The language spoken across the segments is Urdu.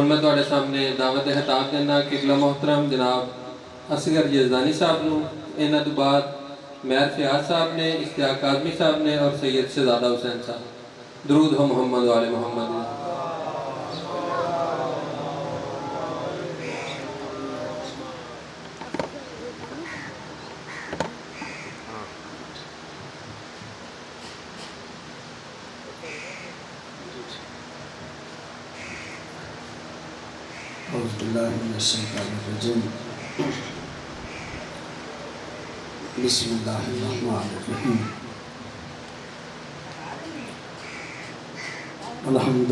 محمد والے سامنے دعوت خطاب دینا قبلہ محترم جناب اصغر یزدانی صاحب نو، انہاں تو بعد مہر فیاض صاحب نے، اشتیاق اعظمی صاحب نے اور سید شہزادہ حسین صاحب۔ درود ہو محمد والے محمد۔ اعوذ باللہ من الشیطان الرجیم، بسم اللہ الرحمن الرحیم، الحمد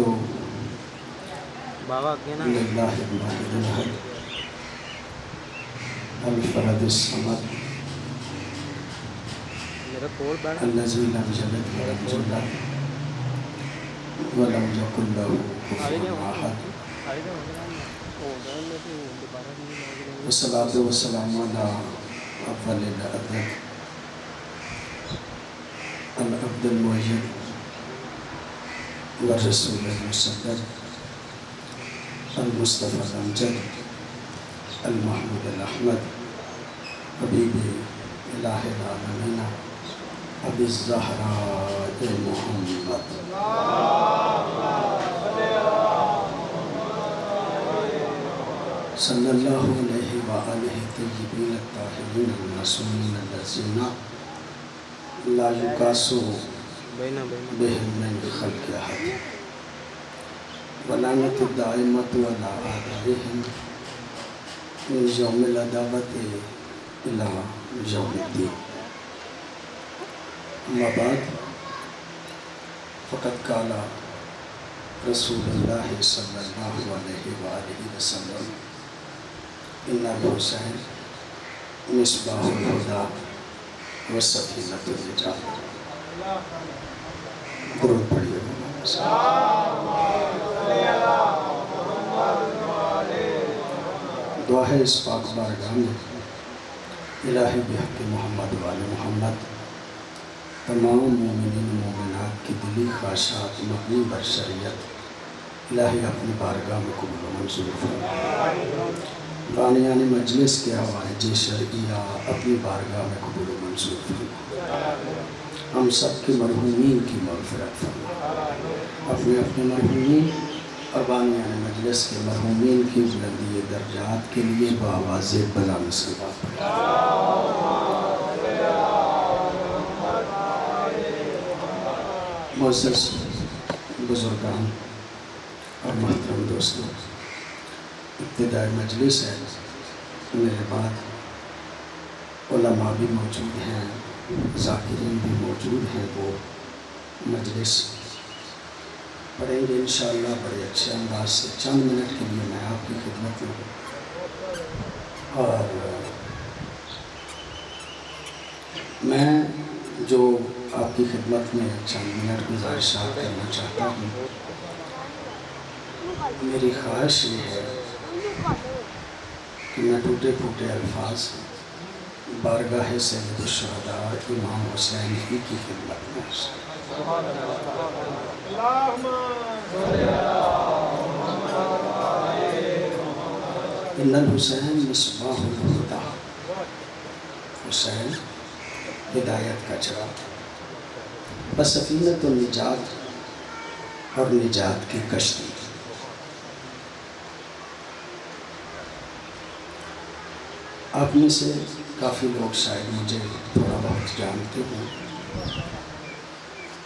للہ الواحد الاحد الفرد الصمد الذی لم یلد ولم یولد ولم یکن لہ کفوا احد، والصلاة والسلام على أفضل الأدب العبد المؤيد والرسول المصدق المصطفى الأمجد المحمود الأحمد حبيب إله العالمين أبي الزهراء محمد صلی اللہ علیہ وآلہ طیبین الطاہرین المعصومین الذین لا یقاس بهم من خلق احد، ولعنۃ الدائمۃ علی اعدائهم من یوم العداوۃ الی یوم الدین۔ اما بعد، فقد قال رسول اللہ صلی اللہ علیہ وآلہ وسلم ان الحسین مصباح الہدی و سفینۃ النجات۔ درود پڑھیے۔ دعا ہے اس پاک بارگاہ میں، الہی بحق محمد وآل محمد تمام مومنین مومنات کی دلی خواہشات مبنی بر شریعت الہی اپنی بارگاہ میں قبول و منظور فرما۔ بانیان مجلس کے حوائج شرعیہ اپنی بارگاہ میں قبول و منظور فرما۔ ہم سب کے مرحومین کی مغفرت فرما، اپنے اپنے مرحومین اور بانیان مجلس کے مرحومین کی بلندی درجات کے لیے بآواز بلند صلوات پڑھیں۔ معزز بزرگان اور محترم دوستوں، ابتدائی مجلس ہے، میرے بعد علماء بھی موجود ہیں، ذاکرین بھی موجود ہیں، وہ مجلس پڑھیں گے انشاءاللہ بڑے اچھے انداز سے۔ چند منٹ کے لیے میں آپ کی خدمت میں ہوں، اور میں جو آپ کی خدمت میں چند منٹ گزارشات کرنا چاہتا ہوں، میری خواہش یہ ہے کہ میں ٹوٹے پھوٹے الفاظ بارگاہ سید الشہداء امام حسین ہی کی خدمت میں ان الحسین مصباح الہدی، حسین ہدایت کا چراغ، بسفینۃ النجات اور نجات کی کشتی۔ آپ میں سے کافی لوگ شاید مجھے تھوڑا بہت جانتے ہیں،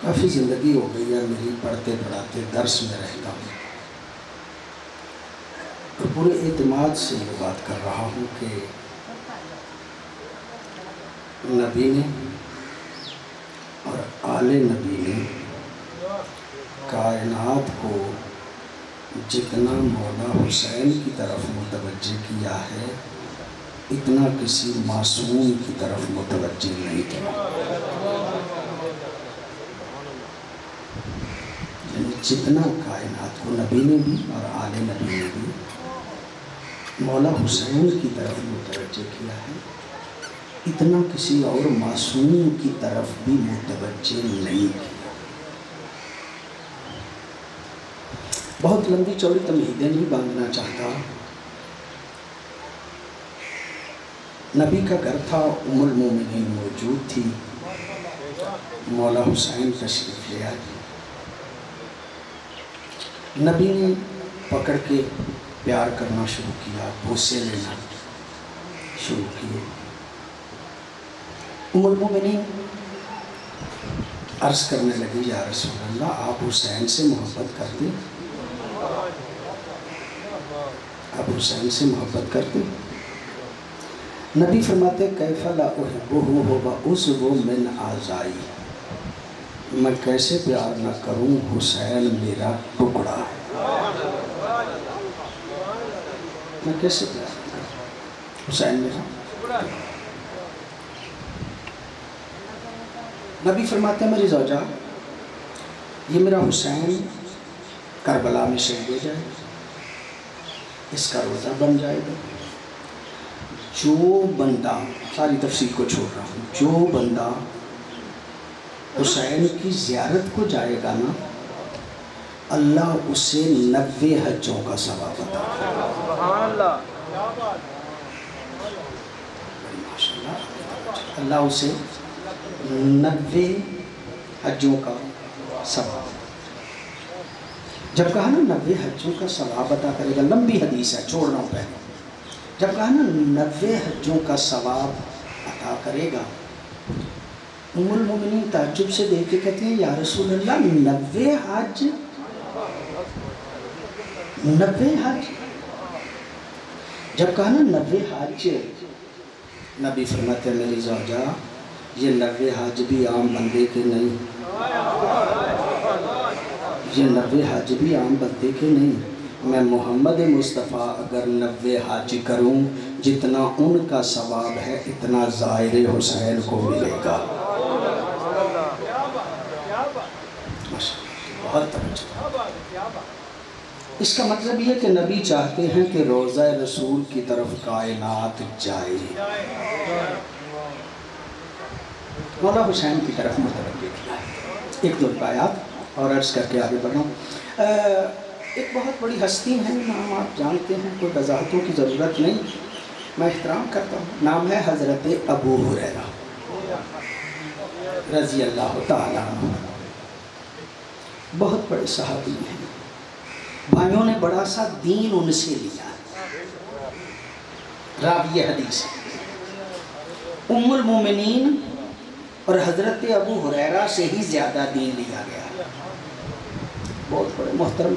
کافی زندگی ہو گئی ہے میری پڑھتے پڑھاتے درس میں رہتا ہوں، اور پورے اعتماد سے یہ بات کر رہا ہوں کہ نبی نے اور آل نبی نے کائنات کو جتنا مولا حسین کی طرف متوجہ کیا ہے، اتنا کسی معصوم کی طرف متوجہ نہیں کیا۔ یعنی جتنا کائنات کو نبی نے بھی اور آل نبی نے بھی مولا حسین کی طرف متوجہ کیا ہے، اتنا کسی اور معصوم کی طرف بھی متوجہ نہیں کیا۔ بہت لمبی چوڑی تمہیدیں نہیں باندھنا چاہتا. نبی کا گھر تھا، ام المومنین موجود تھی، مولا حسین تشریف لے آئے. نبی نے پکڑ کے پیار کرنا شروع کیا، بوسے لینا شروع کیے. ام المومنین عرض کرنے لگی یا رسول اللہ آپ حسین سے محبت کرتے، آپ حسین سے محبت کرتے؟ نبی فرماتے کیف لا احبہ ہوا عضو من اعضائی، میں کیسے پیار نہ کروں، حسین میرا ٹکڑا ہے. میں کیسے پیار نہ کروں، حسین میرا ٹکڑا ہے. نبی فرماتے ہیں میری زوجہ یہ میرا حسین کربلا میں شہید ہو جائے، اس کا روزہ بن جائے گا. جو بندہ، ساری تفصیل کو چھوڑ رہا ہوں، جو بندہ حسین کی زیارت کو جائے گا نا، اللہ اسے 90 حجوں کا ثواب عطا کرے گا. سبحان اللہ، اللہ اسے 90 حجوں کا ثواب. جب کہا نا 90 حجوں کا ثواب عطا کرے گا، لمبی حدیث ہے چھوڑ رہا ہوں پہلے. جب کہا نا 90 حجوں کا ثواب عطا کرے گا، ام المومنین تعجب سے دیکھ کے کہتے ہیں یا رسول اللہ 90 حج، 90 حج. جب کہا نا 90 حج، نبی فرماتے ہیں میری زوجہ یہ 90 حج بھی عام بندے کے نہیں، یہ 90 حج بھی عام بندے کے نہیں. میں محمد مصطفیٰ اگر 90 حج کروں، جتنا ان کا ثواب ہے اتنا زائر حسین کو ملے گا. بہت توجہ. اس کا مطلب یہ کہ نبی چاہتے ہیں کہ روضہ رسول کی طرف کائنات جائے، مولا حسین کی طرف متوجہ کیا ہے. ایک دو آیات اور عرض کر کے آگے بڑھوں. ایک بہت بڑی ہستی ہیں، نام آپ جانتے ہیں، کوئی وضاحتوں کی ضرورت نہیں، میں احترام کرتا ہوں. نام ہے حضرت ابو ہریرہ رضی اللہ تعالیٰ عنہ. بہت بڑے صحابی ہیں، بھائیوں نے بڑا سا دین ان سے لیا. راوی حدیث ام المومنین اور حضرت ابو ہریرہ سے ہی زیادہ دین لیا گیا. بہت بڑے محترم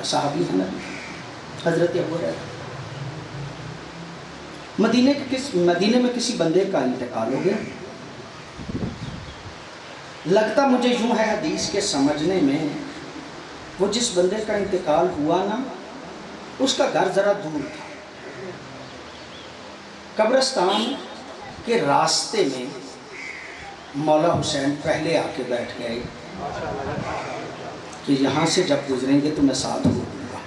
صحابی ہیں نا حضرت ابو ہریرہ. مدینے میں کسی بندے کا انتقال ہو گیا. لگتا مجھے یوں ہے حدیث کے سمجھنے میں، وہ جس بندے کا انتقال ہوا نا اس کا گھر ذرا دور تھا. قبرستان کے راستے میں مولا حسین پہلے آ کے بیٹھ گئے کہ یہاں سے جب گزریں گے تو میں ساتھ ہو دوں گا.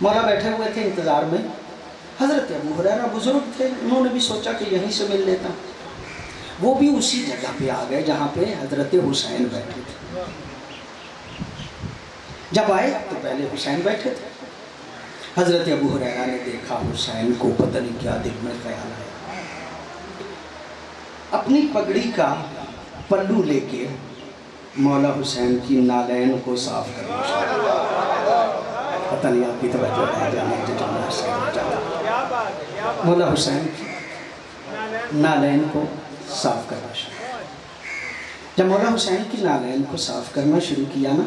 مولا بیٹھے ہوئے تھے انتظار میں. حضرت ابو ہریرہ بزرگ تھے، انہوں نے بھی سوچا کہ یہیں سے مل لیتا. وہ بھی اسی جگہ پہ آ گئے جہاں پہ حضرت حسین بیٹھے تھے. جب آئے تو پہلے حسین بیٹھے تھے. حضرت ابو ہریرہ نے دیکھا حسین کو، پتہ نہیں کیا دل میں خیال آیا. اپنی پگڑی کا پلو لے کے مولا حسین کی نالین کو صاف کرنا شروع کیا. پتہ نہیں آپ کی توجہ ہے جانا. مولا حسین کی نالین کو صاف کرنا شروع کیا. جب مولا حسین کی نالین کو صاف کرنا شروع کیا نا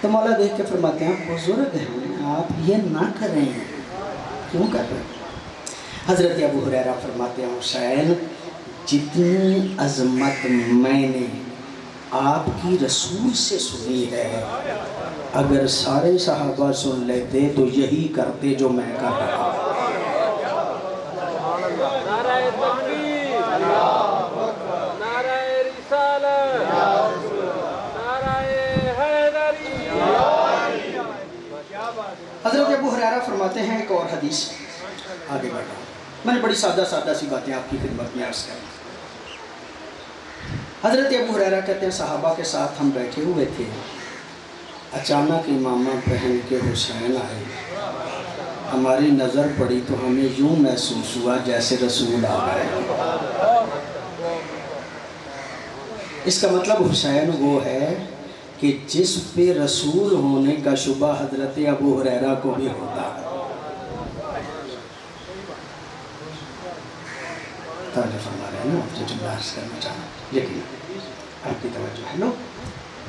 تو مولا دیکھ کے فرماتے ہیں بزرگ ہیں آپ یہ نہ کریں، کیوں کر رہے ہیں؟ حضرت ابو ہریرہ فرماتے ہیں حسین جتنی عظمت میں نے آپ کی رسول سے سنی ہے، اگر سارے صحابہ سن لیتے تو یہی کرتے جو میں کر رہا ہوں. حضرت ابو ہریرہ فرماتے ہیں ایک اور حدیث، آگے بڑھا. میں نے بڑی سادہ سی باتیں آپ کی خدمت میں عرض کریں. حضرت ابو ہریرہ کہتے ہیں صحابہ کے ساتھ ہم بیٹھے ہوئے تھے، اچانک امامہ پہن کے حسین آئے، ہماری نظر پڑی تو ہمیں یوں محسوس ہوا جیسے رسول آ گئے۔ اس کا مطلب حسین وہ ہے کہ جس پہ رسول ہونے کا شبہ حضرت ابو ہریرہ کو بھی ہوتا ہے۔ توجہ فرما رہے ہیں نا، آپ جو جملہ عرض کرنا چاہتا ہوں، لیکن آپ کی توجہ ہے، لو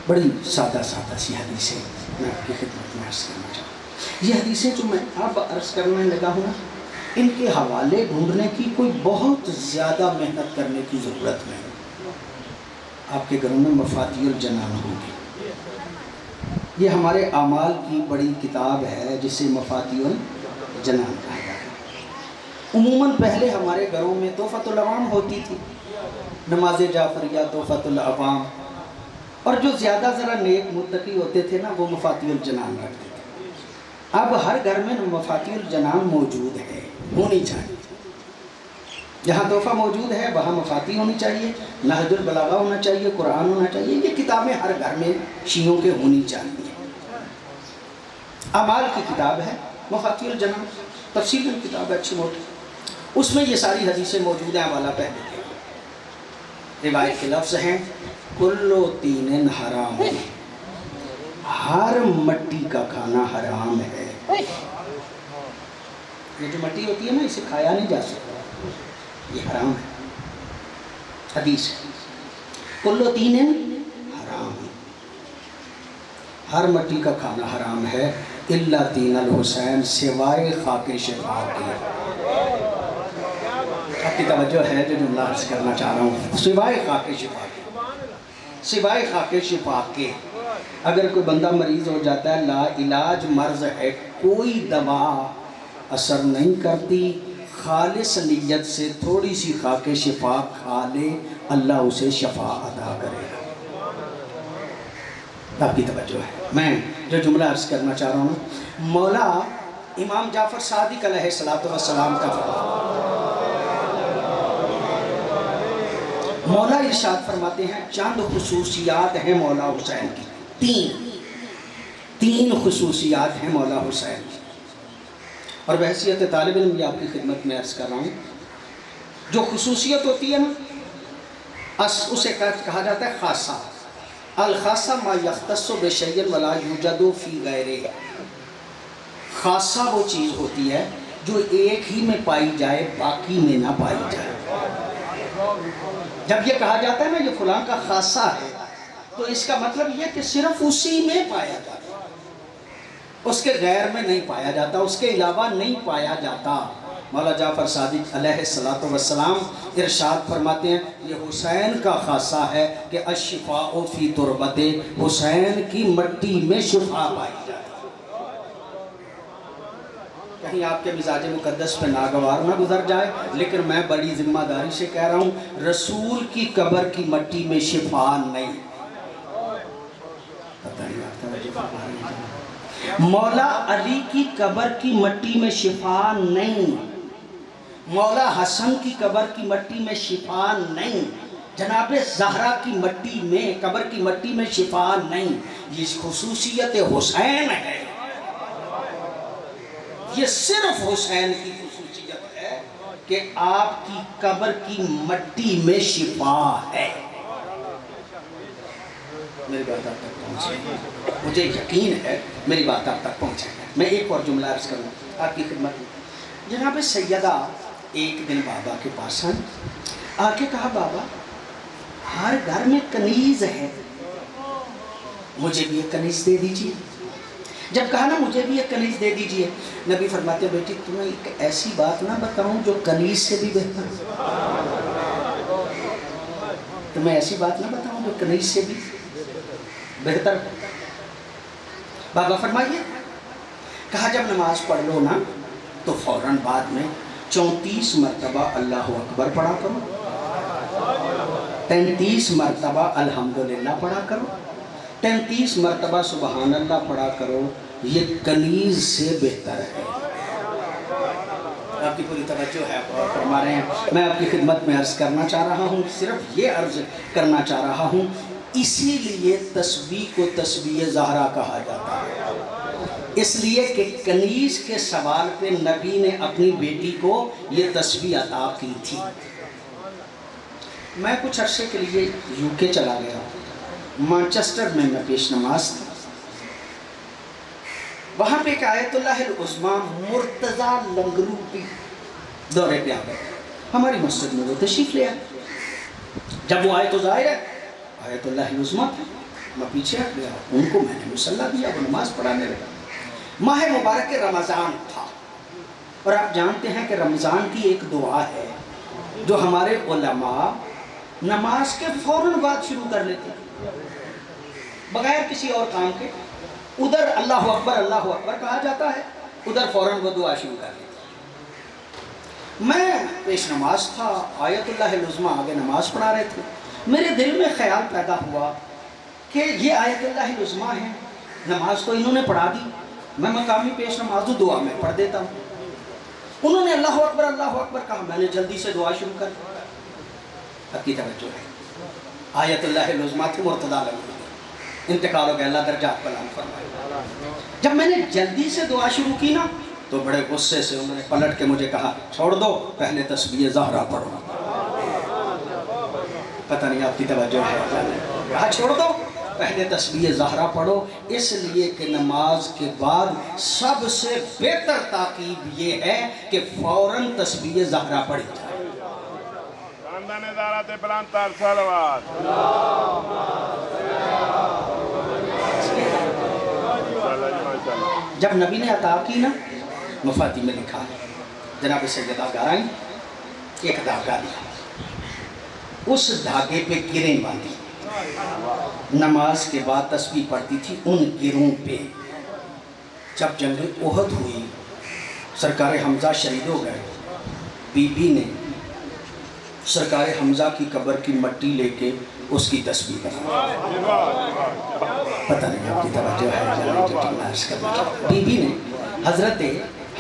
بڑی سادہ سی حدیثیں میں آپ کی خدمت میں عرض کرنا چاہتا ہوں۔ یہ حدیثیں جو میں اب عرض کرنے لگا ہوں نا، ان کے حوالے ڈھونڈنے کی کوئی بہت زیادہ محنت کرنے کی ضرورت نہیں۔ آپ کے گھروں میں مفاتیح الجنان ہوگی، یہ ہمارے اعمال کی بڑی کتاب ہے جسے مفاتیح الجنان کہا جاتا ہے۔ عموماً پہلے ہمارے گھروں میں تحفۃ العوام ہوتی تھی، نماز جعفریہ، تحفۃ العوام، اور جو زیادہ ذرا نیک متقی ہوتے تھے نا وہ مفاتیح الجنان رکھتے تھے۔ اب ہر گھر میں مفاتیح الجنان موجود ہے، ہونی چاہیے۔ جہاں تحفہ موجود ہے وہاں مفاتیح ہونی چاہیے، نہج البلاغہ ہونا چاہیے، قرآن ہونا چاہیے۔ یہ کتابیں ہر گھر میں شیعوں کے ہونی چاہیے۔ اعمال کی کتاب ہے مفاتیح الجنان، تفصیل کی کتاب ہے اچھی موٹی، اس میں یہ ساری حدیثیں موجود ہیں۔ حوالہ پہلے روایت کے لفظ ہیں، کلو تین حرام، ہر مٹی کا کھانا حرام ہے۔ یہ جو مٹی ہوتی ہے نا اسے کھایا نہیں جا سکتا، یہ حرام ہے، حدیث ہے۔ کلو تین حرام، ہر مٹی کا کھانا حرام ہے، الا تین الحسین، سوائے خاک شفا کے۔ آپ کی توجہ ہے جو جملہ عرض کرنا چاہ رہا ہوں، سوائے خاک شفا کے، سوائے خاک شفا کے۔ اگر کوئی بندہ مریض ہو جاتا ہے، لا علاج مرض ہے، کوئی دوا اثر نہیں کرتی، خالص نیت سے تھوڑی سی خاک شفا کھا لے، اللہ اسے شفا عطا کرے گا۔ آپ کی توجہ ہے، میں جو جملہ عرض کرنا چاہ رہا ہوں، مولا امام جعفر صادق علیہ السلام کا فرمان، مولا ارشاد فرماتے ہیں چند خصوصیات ہیں مولا حسین کی، تین خصوصیات ہیں مولا حسین کی، اور بحیثیت طالب علم یہ آپ کی خدمت میں عرض کر رہا ہوں۔ جو خصوصیت ہوتی ہے نا اسے کہا جاتا ہے خاصہ۔ الخاصہ ما یختص بشیء ولا یوجد فی غیرہ، خاصہ وہ چیز ہوتی ہے جو ایک ہی میں پائی جائے باقی میں نہ پائی جائے۔ جب یہ کہا جاتا ہے نا یہ فلاں کا خاصہ ہے تو اس کا مطلب یہ کہ صرف اسی میں پایا جاتا ہے، اس کے غیر میں نہیں پایا جاتا، اس کے علاوہ نہیں پایا جاتا۔ مولا جعفر صادق علیہ السلام ارشاد فرماتے ہیں یہ حسین کا خاصہ ہے کہ الشفاء فی تربت، حسین کی مٹی میں شفا پائی جائے۔ کہیں آپ کے مزاج مقدس پہ ناگوار نہ گزر جائے، لیکن میں بڑی ذمہ داری سے کہہ رہا ہوں رسول کی قبر کی مٹی میں شفا نہیں۔ مولا علی کی قبر کی مٹی میں شفا نہیں، مولا حسن کی قبر کی مٹی میں شفا نہیں، جناب زہرا کی مٹی میں قبر کی مٹی میں شفا نہیں۔ یہ خصوصیت حسین ہے، یہ صرف حسین کی خصوصیت ہے کہ آپ کی قبر کی مٹی میں شفا ہے۔ میری بات آپ تک پہنچے، مجھے یقین ہے میری بات آپ تک پہنچے گا۔ میں ایک اور جملہ عرض کروں آپ کی خدمت میں۔ جناب سیدہ ایک دن بابا کے پاس آئیں، آ کے کہا بابا ہر گھر میں کنیز ہے، مجھے بھی ایک کنیز دے دیجئے۔ جب کہا نا مجھے بھی ایک کنیز دے دیجئے، نبی فرماتے بیٹی تمہیں ایک ایسی بات نہ بتاؤں جو کنیز سے بھی بہتر، تمہیں ایسی بات نہ بتاؤں جو کنیز سے بھی بہتر۔ بابا فرمائیے، کہا جب نماز پڑھ لو نا تو فوراً بعد میں 34 مرتبہ اللہ اکبر پڑھا کرو، 33 مرتبہ الحمدللہ پڑھا کرو، 33 مرتبہ سبحان اللہ پڑھا کرو، یہ کنیز سے بہتر ہے۔ آپ کی پوری توجہ ہے، اور فرما رہے ہیں میں آپ کی خدمت میں عرض کرنا چاہ رہا ہوں، صرف یہ عرض کرنا چاہ رہا ہوں اسی لیے تسبیح کو تسبیح زہرا کہا جاتا ہے، اس لیے کہ کنیز کے سوال پہ نبی نے اپنی بیٹی کو یہ تسبیح عطا کی تھی۔ میں کچھ عرصے کے لیے یو کے چلا گیا، مانچسٹر میں پیش نماز تھی، وہاں پہ ایک آیت اللہ العظمیٰ مرتضیٰ لنگروٹی دورے پہ آ گئے، ہماری مسجد میں وہ تشریف لے آئے۔ جب وہ آئے تو ظاہر ہے آیت اللہ العظمیٰ تھی، میں پیچھے ہٹ گیا، ان کو میں نے مصلی دیا، وہ نماز پڑھانے لگا۔ ماہ مبارک رمضان تھا، اور آپ جانتے ہیں کہ رمضان کی ایک دعا ہے جو ہمارے علماء نماز کے فوراً بعد شروع کر لیتے ہیں بغیر کسی اور کام کے۔ ادھر اللہ اکبر کہا جاتا ہے، ادھر فوراً وہ دعا شروع کر لیتے ہیں۔ میں پیش نماز تھا، آیت اللہ العظمیٰ آگے نماز پڑھا رہے تھے، میرے دل میں خیال پیدا ہوا کہ یہ آیت اللہ العظمیٰ ہے، نماز تو انہوں نے پڑھا دی، میں مقامی پیش نماز دعا میں پڑھ دیتا ہوں۔ انہوں نے اللہ اکبر کہا، میں نے جلدی سے دعا شروع کر دی۔ اب کی توجہ ہے، آیت اللہ العظمیٰ تھی، مرتضیٰ لنگروٹی، انتقال ہو گیا، اللہ درجات بلند فرمائے۔ جب میں نے جلدی سے دعا شروع کی نا تو بڑے غصے سے انہوں نے پلٹ کے مجھے کہا، چھوڑ دو، پہلے تسبیح زہرا پڑھو۔ پتہ نہیں آپ کی توجہ ہے، کہا چھوڑ دو، پہلے تسبیح زہرا پڑھو، اس لیے کہ نماز کے بعد سب سے بہتر تاکید یہ ہے کہ فوراً تسبیح زہرا پڑھی جائے۔ جب نبی نے عطا کی نا، مفادی میں لکھا ہے، جناب سیدہ گارائیں ایک دھاگا دیا، اس دھاگے پہ گریں باندھی، نماز کے بعد تسبیح پڑھتی تھی ان گروں پہ۔ جب جنگ احد ہوئی، سرکار حمزہ شہید ہو گئے، بی بی نے سرکار حمزہ کی قبر کی مٹی لے کے اس کی تسبیح بنا۔ پتہ نہیں آپ کی توجہ ہے یا نہیں، جو ٹیمارس کر دیا۔ بی بی نے حضرت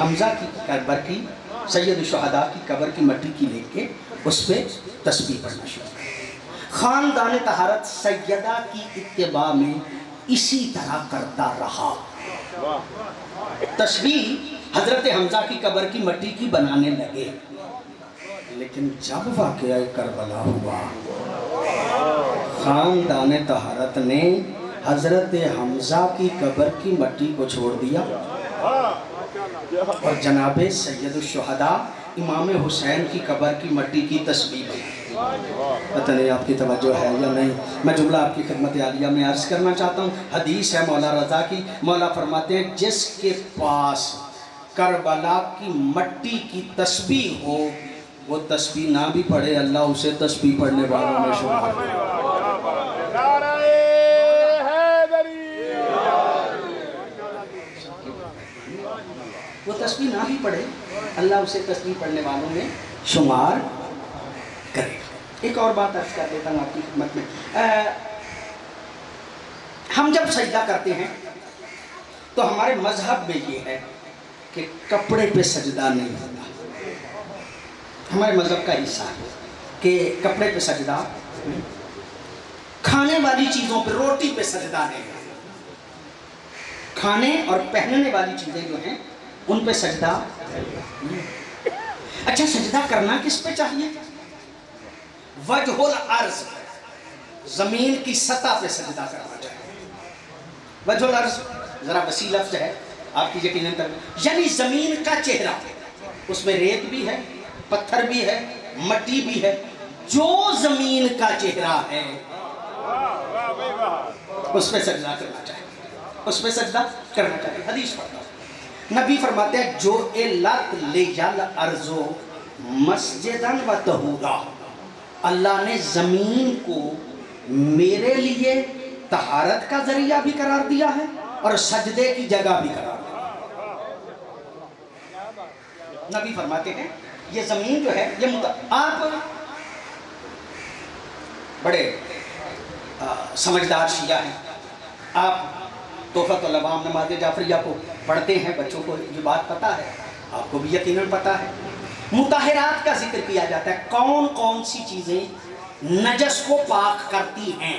حمزہ کی قبر کی، سید الشہداء کی قبر کی مٹی کی لے کے اس پہ تسبیح پڑھنا شروع کیا۔ خاندان طہارت سیدہ کی اتباع میں اسی طرح کرتا رہا۔ تسبیح حضرت حمزہ کی قبر کی مٹی کی بنانے لگے، لیکن جب واقعہ کربلا ہوا، خاندان طہارت نے حضرت حمزہ کی قبر کی مٹی کو چھوڑ دیا اور جناب سید الشہداء امام حسین کی قبر کی مٹی کی تسبیح بنائی۔ پتہ نہیں آپ کی توجہ ہے یا نہیں، میں جملہ آپ کی خدمت عالیہ میں عرض کرنا چاہتا ہوں۔ حدیث ہے مولا رضا کی، مولا فرماتے ہیں جس کے پاس کربلا کی مٹی کی تسبیح ہو، وہ تسبیح نہ بھی پڑھے، اللہ اسے تسبیح پڑھنے والوں میں شمار کرے۔ وہ تسبیح نہ بھی پڑھے، اللہ اسے تسبیح پڑھنے والوں میں شمار کرے۔ ایک اور بات عرض کر دیتا ہوں آپ کی خدمت میں، ہم جب سجدہ کرتے ہیں تو ہمارے مذہب میں یہ ہے کہ کپڑے پہ سجدہ نہیں ہوتا، ہمارے مذہب کا حصہ ہے کہ کپڑے پہ سجدہ، کھانے والی چیزوں پہ، روٹی پہ سجدہ نہیں، کھانے اور پہننے والی چیزیں جو ہیں ان پہ سجدہ۔ اچھا سجدہ کرنا کس پہ چاہیے؟ وجہ الارض، زمین کی سطح پہ سجدہ کرنا چاہیے۔ وجہ الارض ذرا وسیع لفظ ہے، آپ کی یقیناً یعنی زمین کا چہرہ، اس میں ریت بھی ہے، پتھر بھی ہے، مٹی بھی ہے، جو زمین کا چہرہ ہے اس پہ سجدہ کرنا چاہیے، اس پہ سجدہ کرنا چاہیے۔ حدیث پڑھتا ہوں، نبی فرماتے ہیں جو لَتْ لِيَلْ أَرْضُ مَسْجِدًا وَطَهُورًا، اللہ نے زمین کو میرے لیے طہارت کا ذریعہ بھی قرار دیا ہے اور سجدے کی جگہ بھی قرار دیا۔ نبی فرماتے ہیں یہ زمین جو ہے یہ آپ بڑے سمجھدار شیعہ ہیں، آپ تحفۃ العوام نماز جعفریہ کو پڑھتے ہیں، بچوں کو یہ بات پتہ ہے، آپ کو بھی یقیناً پتہ ہے۔ مطہرات کا ذکر کیا جاتا ہے، کون کون سی چیزیں نجس کو پاک کرتی ہیں،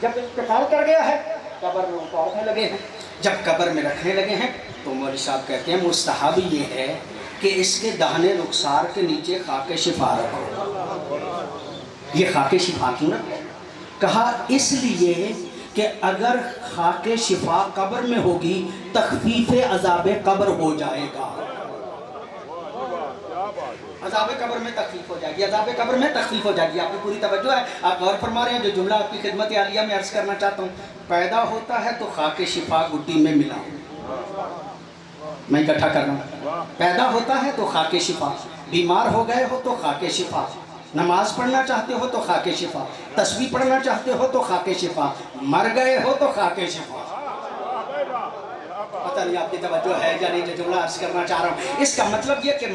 جب انتقال کر گیا ہے قبر میں ان کو رکھنے لگے ہیں. جب قبر میں رکھنے لگے ہیں تو مولوی صاحب کہتے ہیں مستحب یہ ہے کہ اس کے دہنے رخسار کے نیچے خاک شفا رکھو. یہ خاک شفا کیوں رکھو؟ کہا اس لیے کہ اگر خاک شفا قبر میں ہوگی تخفیف عذاب قبر ہو جائے گا. عذاب قبر میں تخفیف ہو جائے گی, عذاب قبر میں تخفیف ہو جائے گی. آپ کی پوری توجہ ہے, آپ غور فرما رہے ہیں. جو جملہ آپ کی خدمت عالیہ میں عرض کرنا چاہتا ہوں, پیدا ہوتا ہے تو خاک شفا گڈی میں ملا, میں اکٹھا کر رہا ہوں. پیدا ہوتا ہے تو خاک شفا, بیمار ہو گئے ہو تو خاک شفا, نماز پڑھنا چاہتے ہو تو خاک شفا, تسبیح پڑھنا چاہتے ہو تو خاک شفا, مر گئے ہو تو خاک شفا. پتہ نہیں آپ کی توجہ ہے یا نہیں جو جملہ عرض کرنا چاہ رہا ہوں. اس کا مطلب یہ کہ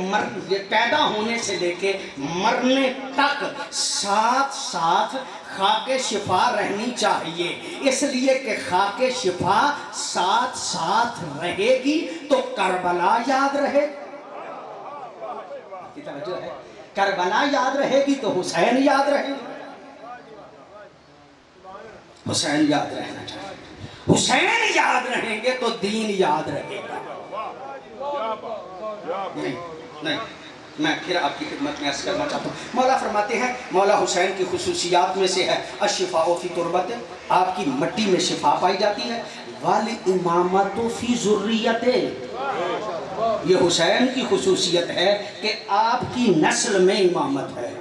پیدا ہونے سے لے کے مرنے تک ساتھ ساتھ خاک شفا رہنی چاہیے. اس لیے کہ خاک شفا ساتھ ساتھ رہے گی تو کربلا یاد رہے. آپ کی توجہ ہے, کربلا یاد رہے گی تو حسین یاد رہے گی. حسین یاد رہنا چاہیے. حسین یاد رہیں گے تو دین یاد رہے گا. نہیں, میں پھر آپ کی خدمت میں عرض کرنا چاہتا ہوں. مولا فرماتے ہیں, مولا حسین کی خصوصیات میں سے ہے الشفاء فی تربت, آپ کی مٹی میں شفا پائی جاتی ہے. والامامۃ فی ذریت, یہ حسین کی خصوصیت ہے کہ آپ کی نسل میں امامت ہے.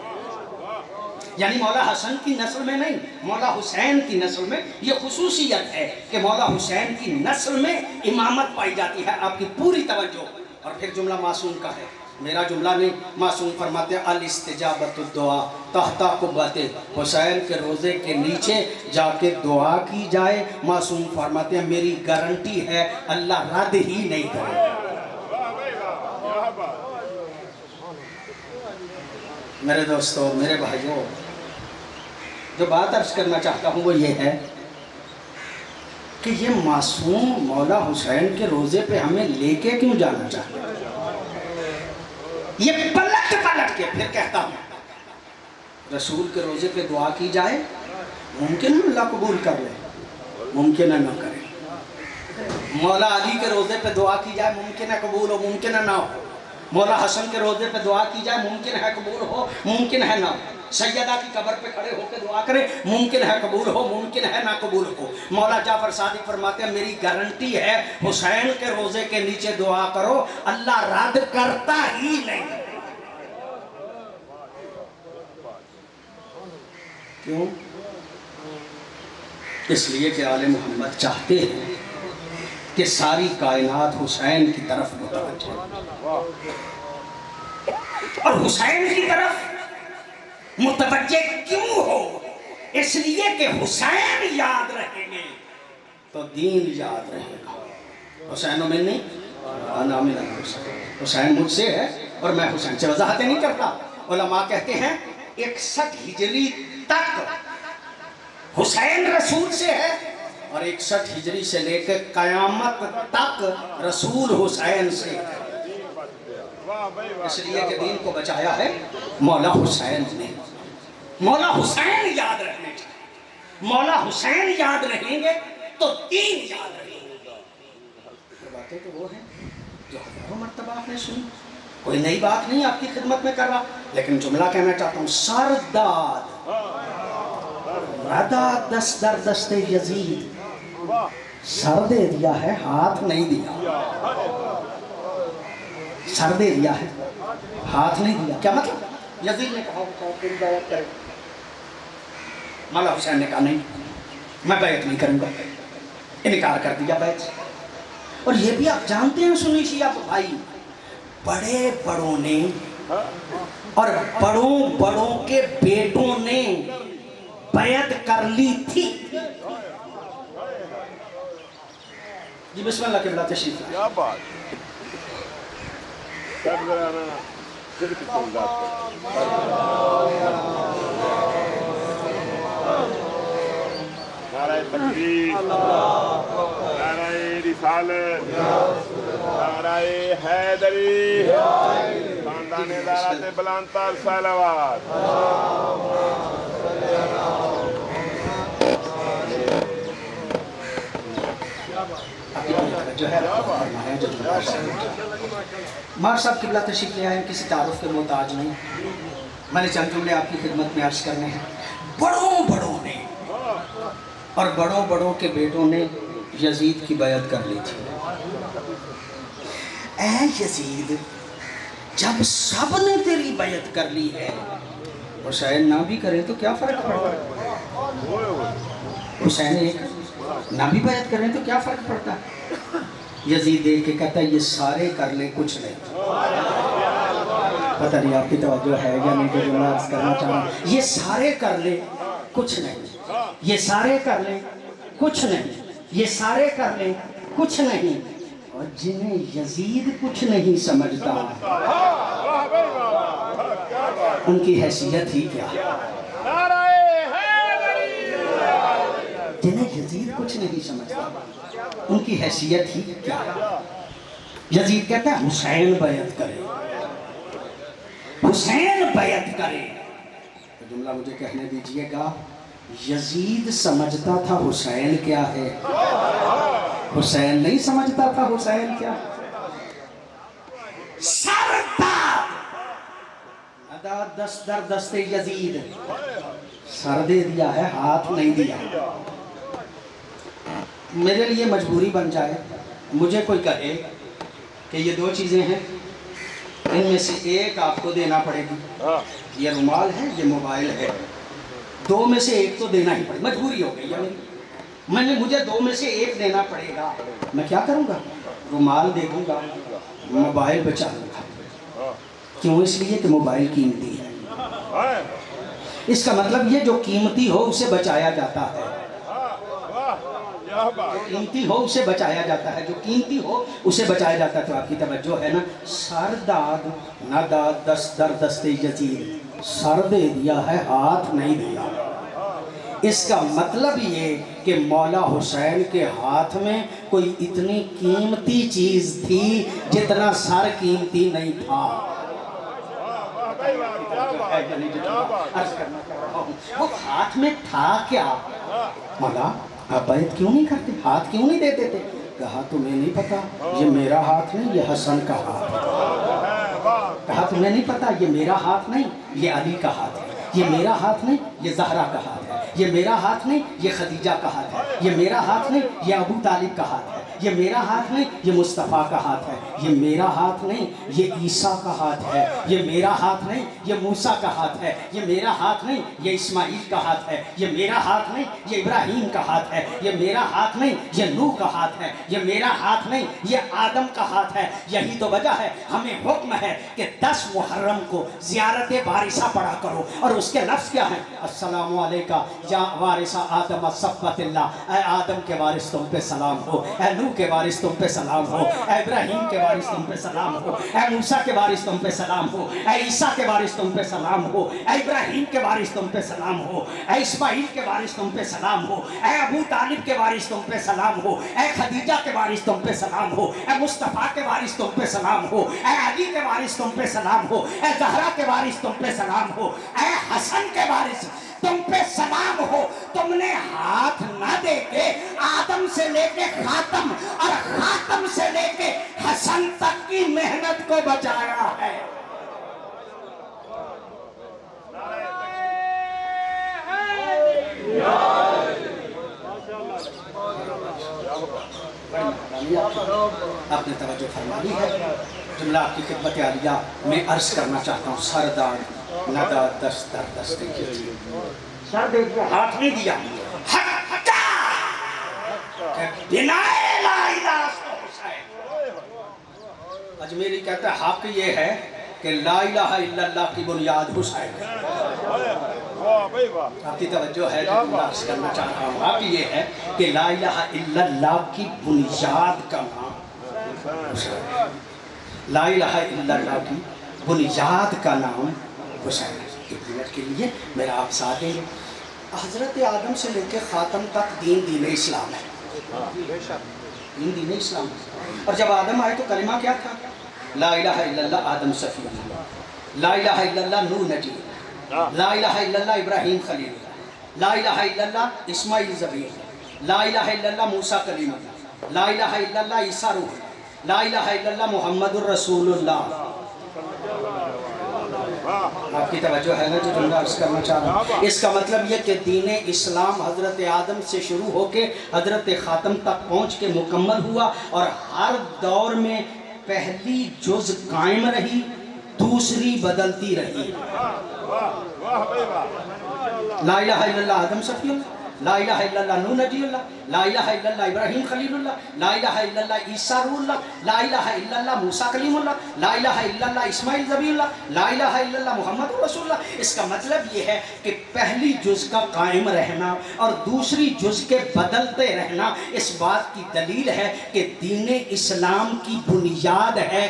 یعنی مولا حسن کی نسل میں نہیں, مولا حسین کی نسل میں یہ خصوصیت ہے کہ مولا حسین کی نسل میں امامت پائی جاتی ہے. آپ کی پوری توجہ. اور پھر جملہ معصوم کا ہے, میرا جملہ نہیں. معصوم فرماتے ہیں الاستجابۃ الدعاء تحت قبۃ, حسین کے روزے کے نیچے جا کے دعا کی جائے. معصوم فرماتے ہیں میری گارنٹی ہے اللہ رد ہی نہیں کرے. میرے دوستو, میرے بھائیوں, جو بات عرض کرنا چاہتا ہوں وہ یہ ہے کہ یہ معصوم مولا حسین کے روزے پہ ہمیں لے کے کیوں جانا چاہتا ہے. یہ پلٹ پلٹ کے پھر کہتا ہوں رسول کے روزے پہ دعا کی جائے, ممکن ہے اللہ قبول کر لے, ممکن ہے نہ کرے. مولا علی کے روزے پہ دعا کی جائے, ممکن ہے قبول ہو, ممکن ہے نہ ہو. مولا حسن کے روزے پہ دعا کی جائے, ممکن ہے قبول ہو, ممکن ہے نہ ہو. سیدہ کی قبر پہ کھڑے ہو کے دعا کرے, ممکن ہے قبول ہو, ممکن ہے نہ قبول ہو. مولا جعفر صادق فرماتے ہیں میری گارنٹی ہے حسین کے روزے کے نیچے دعا کرو اللہ رد کرتا ہی نہیں. کیوں؟ اس لیے کہ آل محمد چاہتے ہیں کہ ساری کائنات حسین کی طرف متوجہ ہے. اور حسین کی طرف متوجہ کیوں ہو؟ اس لیے کہ حسین یاد رہیں گے تو دین یاد رہے گا. حسین و من نہیں, انا من الحسین. حسین مجھ سے ہے اور میں حسین سے وضاحتیں نہیں کرتا. علماء کہتے ہیں 61 ہجری تک حسین رسول سے ہے اور 61 ہجری سے لے کے قیامت تک رسول حسین سے ہے. اس لیے کہ دین کو بچایا ہے مولا حسین نے. مولا حسین یاد رکھنے چاہیے. مولا حسین یاد رہیں گے تو دین یاد رہیں گے. باتیں تو وہ ہیں جو ہزاروں مرتبہ آپ نے سنی, کوئی نئی بات نہیں آپ کی خدمت میں کر رہا, لیکن جملہ کہنا چاہتا ہوں. سرداد ردا دست در دست یزید, سر دے دیا ہے ہاتھ نہیں دیا. سر دے دیا ہے ہاتھ نہیں دیا. کیا مطلب؟ یزید نے کہا بیعت کرے, مولا حسین نے کہا نہیں میں بیعت نہیں کروں گا, انکار کر دیا بیعت سے. اور یہ بھی آپ جانتے ہیں سنی شیعہ بھائی, بڑے بڑوں نے اور بڑوں بڑوں کے بیٹوں نے بیعت کر لی تھی. جی بسم اللہ قبلہ تشریف لائیں. کیا بات نعرہ تکبیر, نعرہ رسالت, نعرہ حیدری, خاندان ادارات بلند تر صلوات. فرمایا جو مار صاحب قبلہ تشریف لے آئے، کسی تعارف کے محتاج نہیں، میں نے چند جملے آپ کی خدمت میں عرض کرنے ہیں۔ بڑوں نے اور بڑوں کے بیٹوں نے یزید کی بیعت کر لی تھی۔ اے یزید، جب سب نے تیری بیعت کر لی ہے، حسین نہ بھی کرے تو کیا فرق پڑتا ہے؟ حسین ایک نہ بھی بیعت کریں تو کیا فرق پڑتا ہے؟ یزید دیکھ کے کہتا ہے یہ سارے کر لیں کچھ نہیں۔ پتہ نہیں آپ کی توجہ ہے یا نہیں کہ جملہ عرض کرنا چاہوں، یہ سارے کر لیں کچھ نہیں، یہ سارے کر لیں کچھ نہیں، یہ سارے کر لیں کچھ نہیں، اور جنہیں یزید کچھ نہیں سمجھتا ان کی حیثیت ہی کیا؟ جنہیں یزید کچھ نہیں سمجھتا ان کی حیثیت ہی کیا؟ یزید کہتا ہے حسین بیعت کرے، حسین بیعت کرے۔ تو جملہ مجھے کہنے دیجئے گا، یزید سمجھتا تھا حسین کیا ہے، حسین نہیں سمجھتا تھا حسین کیا؟ سردار ادا دست در دست یزید، سر دے دیا ہے، ہاتھ نہیں دیا۔ میرے لیے مجبوری بن جائے، مجھے کوئی کہے کہ یہ دو چیزیں ہیں، ان میں سے ایک آپ کو دینا پڑے گی، یہ رومال ہے، یہ موبائل ہے، دو میں سے ایک تو دینا ہی پڑے، مجبوری ہو گئی ہے مجھے دو میں سے ایک دینا پڑے گا۔ میں کیا کروں گا؟ رومال دے دوں گا، موبائل بچا لوں گا۔ کیوں؟ اس لیے کہ موبائل قیمتی ہے۔ اس کا مطلب یہ جو قیمتی ہو اسے بچایا جاتا ہے، جو قیمتی ہو اسے بچایا جاتا ہے، جو قیمتی ہو اسے بچایا جاتا ہے۔ تو آپ کی توجہ ہے نا، سر داد نہ داد دست در دست یزید، سر دے دیا ہے، ہاتھ نہیں دیا۔ اس کا مطلب یہ کہ مولا حسین کے ہاتھ میں کوئی اتنی قیمتی چیز تھی جتنا سر قیمتی نہیں تھا۔ وہ ہاتھ میں تھا کیا؟ مولا آپ بیعت کیوں نہیں کرتے، ہاتھ کیوں نہیں دیتے تھے؟ کہا تمہیں نہیں پتا یہ میرا ہاتھ نہیں، یہ حسن کا ہاتھ ہے۔ کہا تمہیں نہیں پتا یہ میرا ہاتھ نہیں، یہ علی کا ہاتھ ہے، یہ میرا ہاتھ نہیں، یہ زہرا کا ہاتھ ہے، یہ میرا ہاتھ نہیں، یہ خدیجہ کا ہاتھ ہے، یہ میرا ہاتھ نہیں، یہ ابو طالب کا ہاتھ ہے، یہ میرا ہاتھ نہیں، یہ مصطفیٰ کا ہاتھ ہے، یہ میرا ہاتھ نہیں، یہ عیسیٰ کا ہاتھ ہے، یہ میرا ہاتھ نہیں، یہ موسیٰ کا ہاتھ ہے، یہ میرا ہاتھ نہیں، یہ اسماعیل کا ہاتھ ہے، یہ میرا ہاتھ نہیں، یہ ابراہیم کا ہاتھ ہے، یہ میرا ہاتھ نہیں، یہ نوح کا ہاتھ ہے، یہ میرا ہاتھ نہیں، یہ آدم کا ہاتھ ہے۔ یہی تو وجہ ہے ہمیں حکم ہے کہ 10 محرم کو زیارت بارثہ پڑھا کرو، اور اس کے لفظ کیا ہیں؟ السلام علیکہ یا وارث آدم صفوت اللہ، اے آدم کے وارث تم پہ سلام ہو، اے نوح کے وارث تم پہ سلام ہو، اے ابراہیم کے وارث تم پہ سلام ہو، اے موسیٰ کے وارث تم پہ سلام ہو، اے عیسیٰ کے وارث تم پہ سلام ہو، اے ابراہیم کے وارث تم پہ سلام ہو، اے اسماعیل کے وارث تم پہ سلام ہو، اے ابو طالب کے وارث تم پہ سلام ہو، اے خدیجہ کے وارث تم پہ سلام ہو، اے مصطفیٰ کے وارث تم پہ سلام ہو، اے علی کے وارث تم پہ سلام ہو، اے زہرا کے وارث تم پہ سلام ہو، اے حسن کے وارث تم پہ سلام ہو۔ تم نے ہاتھ نہ دے کے آدم سے لے کے خاتم اور خاتم سے لے کے حسن تک کی محنت کو بچایا ہے۔ آپ نے توجہ فرما لی ہے، جملہ آپ کی خدمت عالیہ میں عرض کرنا چاہتا ہوں۔ سردار ندا دست در دست یزید، سر دے کے ہاتھ نہیں دیا، بنا لا الہ حسین۔ اجمیری کہتا ہے حق یہ ہے کہ لا الہ الا اللہ کی بنیاد حسین ہے۔ آپ کی توجہ ہے جو میں عرض کرنا چاہ رہا ہوں، حق یہ ہے کہ لا الہ الا اللہ کی بنیاد کا نام حسین ہے۔ لا الہ الا اللہ کی بنیاد کا نام حسین ہے۔ ایک منٹ کے لیے میرا آپ ساتھ دیں گے۔ حضرت آدم سے لے کے خاتم تک دین اسلام ہے، دین اسلام ہے۔ اور جب آدم آئے تو کلمہ کیا تھا؟ لا الہ الا اللہ آدم صفی اللہ، لا الہ الا اللہ نوح نجی، لا الہ الا اللہ ابراہیم خلیل اللہ، لا الہ الا اللہ اسماعیل ذبیح اللہ، لا الہ الا اللہ موسیٰ کلیم اللہ، لا الہ الا اللہ عیسیٰ روح اللہ، لا الہ الا اللہ محمد الرسول اللہ۔ آپ کی توجہ ہے نا جو جملہ عرض کرنا چاہ رہا ہوں؟ اس کا مطلب یہ کہ دین اسلام حضرت آدم سے شروع ہو کے حضرت خاتم تک پہنچ کے مکمل ہوا، اور ہر دور میں پہلی جز قائم رہی، دوسری بدلتی رہی۔ لا الہ الا اللہ آدم صفی اللہ، لا الہ الا اللہ نوح نبی اللہ، لا الہ الا اللہ ابراہیم خلیل اللہ، لا الہ الا اللہ عیسیٰ روح اللہ، لا الہ الا اللہ موسیٰ کلیم اللہ، لا الہ الا اللہ اسماعیل ذبیح اللہ، لا الہ الا اللہ محمد رسول اللہ۔ اس کا مطلب یہ ہے کہ پہلی جز کا قائم رہنا اور دوسری جز کے بدلتے رہنا اس بات کی دلیل ہے کہ دین اسلام کی بنیاد ہے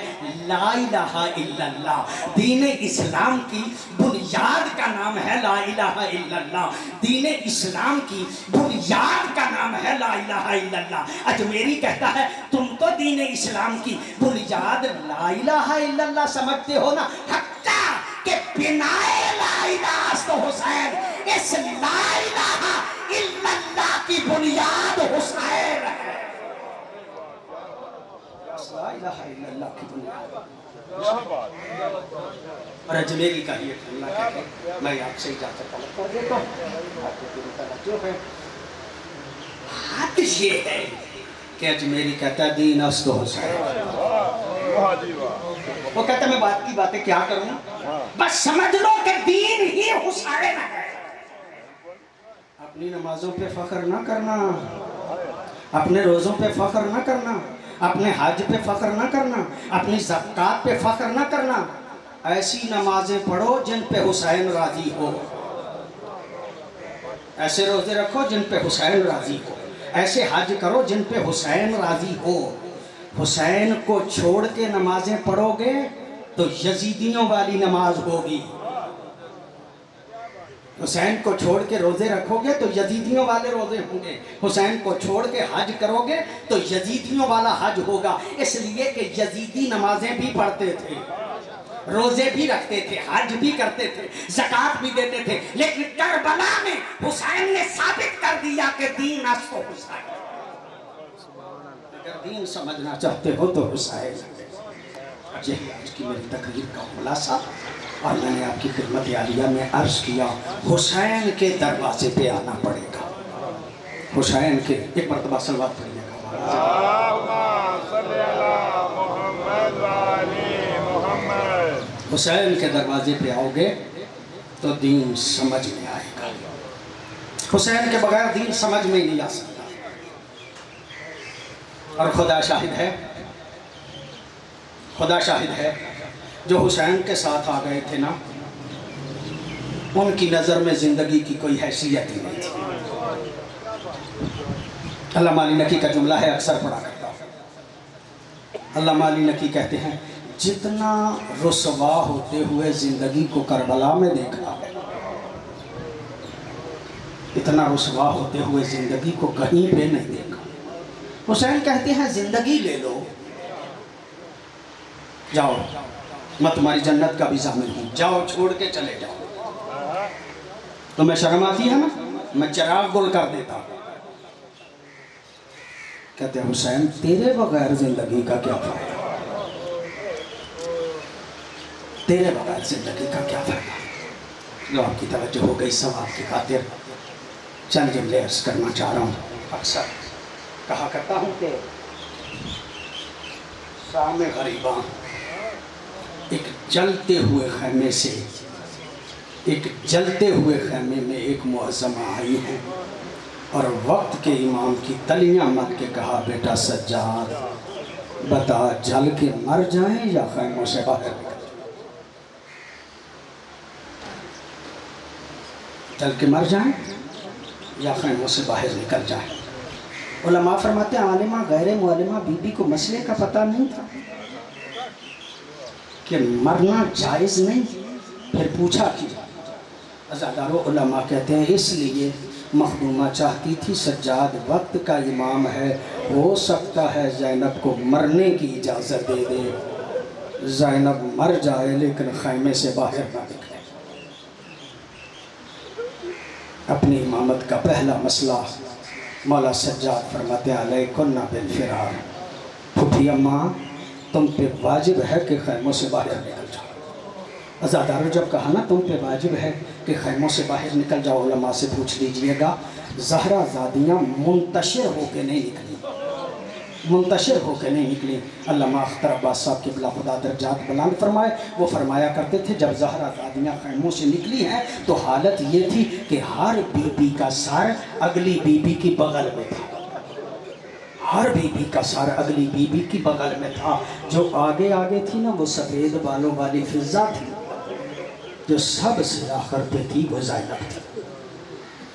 لا الہ الا اللہ۔ دین اسلام کی بنیاد کا نام ہے لا الہ الا اللہ، دین اسلام کی بنیاد کا نام ہے لا الہ الا اللہ۔ اجمیری کہتا ہے تم تو دین اسلام کی بنیاد لا الہ الا اللہ سمجھتے ہو نا، حتیٰ کہ بنا لا الہ است حسین، اس لا الہ الا اللہ کی بنیاد حسین ہے۔ لا الہ الا اللہ کی بنیاد اور اجمیری کا یہ اللہ کہتے ہیں۔ میں آپ سے اجازت طلب کر دیتا ہوں، آپ کو پوری توجہ ہے۔ حد یہ ہے کہ اجمیری کہتا ہے دین است حسین، وہ کہتا ہے میں بات کی باتیں کیا کروں، بس سمجھ لو کہ دین ہی حسین ہے۔ اپنی نمازوں پہ فخر نہ کرنا، اپنے روزوں پہ فخر نہ کرنا، اپنے حج پہ فخر نہ کرنا، اپنی زکوٰۃ پہ فخر نہ کرنا۔ ایسی نمازیں پڑھو جن پہ حسین راضی ہو، ایسے روزے رکھو جن پہ حسین راضی ہو، ایسے حج کرو جن پہ حسین راضی ہو۔ حسین کو چھوڑ کے نمازیں پڑھو گے تو یزیدیوں والی نماز ہوگی، حسین کو چھوڑ کے روزے رکھو گے تو یزیدیوں والے روزے ہوں گے، حسین کو چھوڑ کے حج کرو گے تو یزیدیوں والا حج ہوگا۔ اس لیے کہ یزیدی نمازیں بھی پڑھتے تھے، روزے بھی رکھتے تھے، حج بھی کرتے تھے، زکوٰۃ بھی دیتے تھے، لیکن کربلا میں حسین نے ثابت کر دیا کہ دین است حسین۔ اگر دین سمجھنا چاہتے ہو تو حسین۔ یہی آج کی میری تقریر کا خلاصہ، اور میں نے آپ کی خدمت عالیہ میں عرض کیا حسین کے دروازے پہ آنا پڑے گا۔ حسین کے ایک مرتبہ صلوات پڑھیے گا، حسین کے دروازے پہ آؤ گے تو دین سمجھ میں آئے گا۔ حسین کے بغیر دین سمجھ میں نہیں آ سکتا۔ اور خدا شاہد ہے، خدا شاہد ہے، جو حسین کے ساتھ آ گئے تھے نا، ان کی نظر میں زندگی کی کوئی حیثیت ہی نہیں تھی۔ علامہ علی نقی کا جملہ ہے، اکثر پڑھا کرتا ہوں۔ علامہ علی نقی کہتے ہیں جتنا رسوا ہوتے ہوئے زندگی کو کربلا میں دیکھا ہے، اتنا رسوا ہوتے ہوئے زندگی کو کہیں پہ نہیں دیکھا۔ حسین کہتے ہیں زندگی لے لو، جاؤ میں تمہاری جنت کا بھی ضامن ہوں، جاؤ چھوڑ کے چلے جاؤ۔ تمہیں شرم آتی ہے نا، میں چراغ گل کر دیتا ہوں۔ کہتے ہیں حسین تیرے بغیر زندگی کا کیا فائدہ، تیرے بغیر زندگی کا کیا فائدہ۔ جو آپ کی توجہ ہو گئی ثواب کی خاطر چند جملے عرض کرنا چاہ رہا ہوں۔ اکثر کہا کرتا ہوں کہ شام غریباں ایک جلتے ہوئے خیمے سے، ایک جلتے ہوئے خیمے میں ایک معظمہ آئی ہے اور وقت کے امام کی تلیاں مت کے کہا بیٹا سجاد بتا جل کے مر جائیں یا خیموں سے باہر نکل جل کے مر جائیں یا خیموں سے باہر نکل جائیں۔ علماء فرماتے ہیں عالمہ غیر معلمہ بی بی کو مسئلے کا پتہ نہیں تھا کہ مرنا جائز نہیں، پھر پوچھا کیا؟ عزادارو علماء کہتے ہیں اس لیے مخدومہ چاہتی تھی سجاد وقت کا امام ہے، ہو سکتا ہے زینب کو مرنے کی اجازت دے دے، زینب مر جائے لیکن خیمے سے باہر نہ نکلے۔ اپنی امامت کا پہلا مسئلہ مولا سجاد فرماتے علیکن بالفرار، پھوپھی اماں تم پہ واجب ہے کہ خیموں سے باہر نکل جاؤ۔ عزادارو جب کہا نا تم پہ واجب ہے کہ خیموں سے باہر نکل جاؤ، علماء سے پوچھ لیجئے گا زہرہ زادیاں منتشر ہو کے نہیں نکلی، منتشر ہو کے نہیں نکلی۔ علامہ اختر عباس صاحب کی بلا خدا درجات بلند فرمائے، وہ فرمایا کرتے تھے جب زہرہ زادیاں خیموں سے نکلی ہیں تو حالت یہ تھی کہ ہر بی بی کا سر اگلی بی بی کی بغل میں تھا، ہر بی بی کا سر اگلی بی بی کی بغل میں تھا۔ جو آگے آگے تھی نا وہ سفید بالوں والی فضہ تھی، جو سب سے آخر پہ تھی وہ زینب تھی۔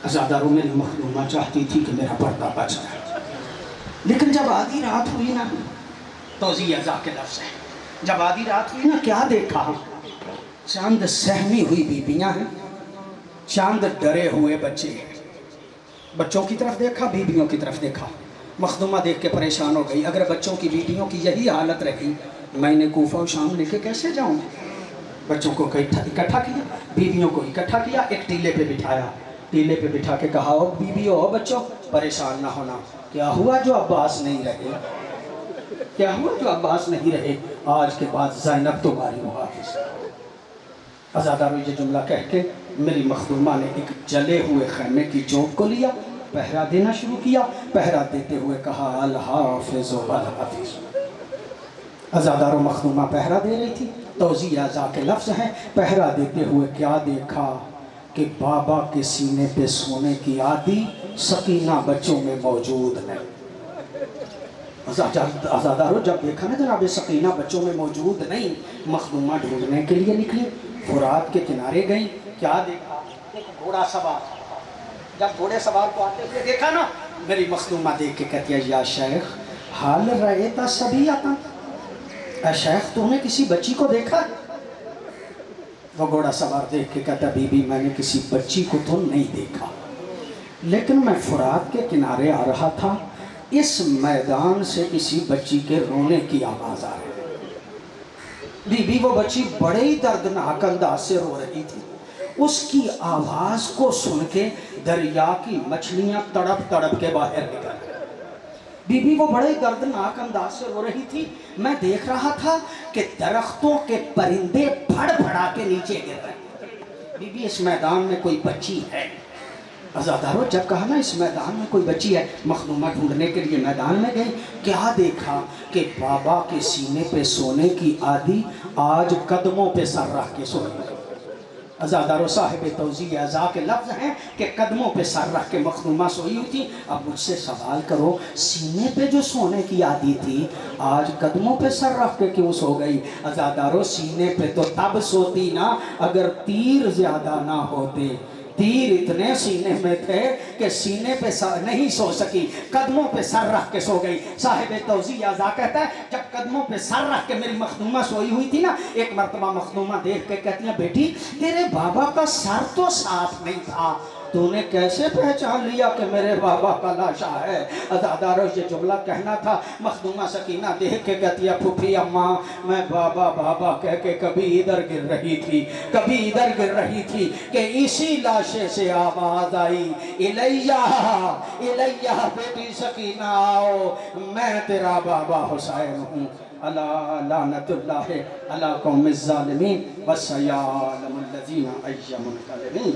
عزاداروں میری مخدومہ چاہتی تھی کہ میرا پردہ بچ جائے، لیکن جب آدھی رات ہوئی نا، توضیح ازا کے لفظ ہے، جب آدھی رات ہوئی نا کیا دیکھا؟ چاند سہمی ہوئی بیبیاں ہیں، چاند ڈرے ہوئے بچے ہیں۔ بچوں کی طرف دیکھا، بیبیوں کی طرف دیکھا، مخدومہ دیکھ کے پریشان ہو گئی۔ اگر بچوں کی بیبیوں کی یہی حالت رہی میں نے کوفہ و شام لے کے کیسے جاؤں؟ بچوں کو اکٹھا کیا، بیویوں کو اکٹھا کیا، ایک ٹیلے پہ بٹھایا، ٹیلے پہ بٹھا کے کہا او بیویوں او بچوں پریشان نہ ہونا، کیا ہوا جو عباس نہیں رہے؟ کیا ہوا جو عباس نہیں رہے؟ آج کے بعد زینب تمہاری محافظ۔ عزادارو یہ جملہ کہہ کے میری مخدومہ نے ایک جلے ہوئے خیمے کی جوب کو لیا، پہرا دینا شروع کیا، پہرا دیتے ہوئے کہا الحافظ الحافظ۔ عزادارو مخدومہ پہرا دے رہی تھی، توضیح ازا کے لفظ ہیں، پہرا دیتے ہوئے کیا دیکھا کہ بابا کے سینے پہ سونے کی عادی سکینہ بچوں میں موجود نہیں۔ عزادارو جب دیکھا نا جناب سکینہ بچوں میں موجود نہیں، مخدومہ ڈھونڈنے کے لیے نکلی، فرات کے کنارے گئیں، کیا دیکھا؟ ایک گھوڑا سوار۔ جب گھوڑے سوار کو آتے ہوئے دیکھا نا، میری مخدومہ دیکھ کے کہتی ہے یا شیخ حال رأیتا سبیتا، اے شیخ تو نے کسی بچی کو دیکھا؟ وہ گھوڑا سوار دیکھ کے کہتا بی بی میں نے کسی بچی کو تو نہیں دیکھا، لیکن میں فرات کے کنارے آ رہا تھا، اس میدان سے کسی بچی کے رونے کی آواز آ رہی۔ بی بی وہ بچی بڑے ہی دردناک انداز سے رو رہی تھی، اس کی آواز کو سن کے دریا کی مچھلیاں تڑپ تڑپ کے باہر نکل گئی۔ بی بی وہ بڑے دردناک انداز سے رو رہی تھی، میں دیکھ رہا تھا کہ درختوں کے پرندے پھڑ پھڑا کے نیچے گر رہے۔ بی بی اس میدان میں کوئی بچی ہے۔ عزادارو جب کہا نا اس میدان میں کوئی بچی ہے، مخدومہ ڈھونڈنے کے لیے میدان میں گئی، کیا دیکھا کہ بابا کے سینے پہ سونے کی عادی آج قدموں پہ سر رکھ کے سوئی۔ عزادارو صاحب توضیح ازا کے لفظ ہیں کہ قدموں پہ سر رکھ کے مخدومہ سوئی ہوئی تھی۔ اب مجھ سے سوال کرو سینے پہ جو سونے کی عادی تھی آج قدموں پہ سر رکھ کے کیوں سو گئی؟ عزادارو سینے پہ تو تب سوتی نا اگر تیر زیادہ نہ ہوتے، تیر اتنے سینے میں تھے کہ سینے پہ نہیں سو سکی، قدموں پہ سر رکھ کے سو گئی۔ صاحب توضیح ازا کہتا ہے جب قدموں پہ سر رکھ کے میری مخدومہ سوئی ہوئی تھی نا، ایک مرتبہ مخدومہ دیکھ کے کہتی ہیں بیٹی تیرے بابا کا سر تو صاف نہیں تھا، تو نے کیسے پہچان لیا کہ میرے بابا کا لاشا ہے؟ عزادارو یہ جملہ کہنا تھا، مخدومہ سکینہ دیکھ کے کہتی ہے پھوپھی اماں میں بابا بابا کہہ کے کبھی ادھر گر رہی تھی کبھی ادھر گر رہی تھی کہ اسی لاشے سے آواز آئی الیہ الیہ بیٹی سکینہ آؤ میں تیرا بابا حسین ہوں، الا لعنت اللہ علی قوم الظالمین وسیعلم الذین ای منقلبین